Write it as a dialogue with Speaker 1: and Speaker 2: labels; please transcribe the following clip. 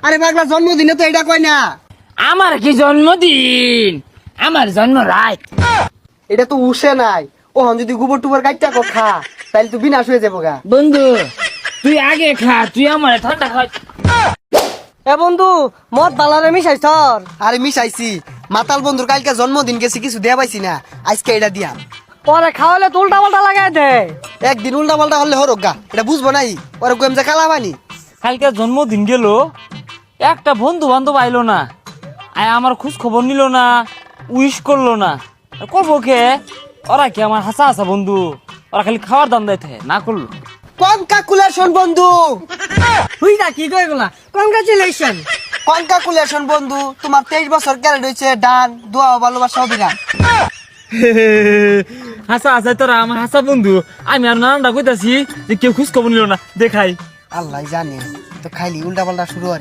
Speaker 1: আরে পাগলা জন্মদিনে তো এটা কয় না।
Speaker 2: আমার কি জন্মদিন? আমার জন্ম রাত।
Speaker 1: এটা তো উঠে নাই। ওহন যদি গোবর টুবর কাটটা খা তাহলে তো বিনাশ হয়ে যাবো গা।
Speaker 2: বন্ধু তুই আগে খা, তুই আমার ঠান্ডা খা।
Speaker 3: এ বন্ধু মদ বালারে মিশাই সর।
Speaker 1: আরে মিশাইছি, মাতাল বন্ধুর কালকে জন্মদিন গেছি, কিছু দেয়া পাইছি না, আজকে এটা দিয়া।
Speaker 3: পরে খাওয়ালে তো উল্টা পাল্টা লাগাই দে।
Speaker 1: একদিন উল্টা পাল্টা হলে হরক গা, এটা বুঝবো নাই। ওরা গোয়েম যে কালাবানি।
Speaker 2: কালকে জন্মদিন গেল, একটা বন্ধু বান্ধব আইলো না, আয় আমার খোঁজ খবর নিল না, উইশ করলো না। করবো কে? ওরা কি আমার হাসা হাসা বন্ধু? ওরা খালি খাওয়ার দাম দেয় না করলো।
Speaker 1: কনকাকুলেশন বন্ধু,
Speaker 3: হুই না কি কই গুলা, কংগ্রাচুলেশন।
Speaker 1: কনকাকুলেশন বন্ধু, তোমার 23 বছর ক্যারেট হয়েছে, ডান দোয়া ভালোবাসা হবে না।
Speaker 2: হাসা হাসা তোরা আমার হাসা বন্ধু, আমি আর নানানটা কইতাছি যে কেউ খোঁজ খবর নিল না, দেখাই।
Speaker 1: আল্লাহ জানে, তো খাইলি উল্টা পাল্টা শুরু হয়।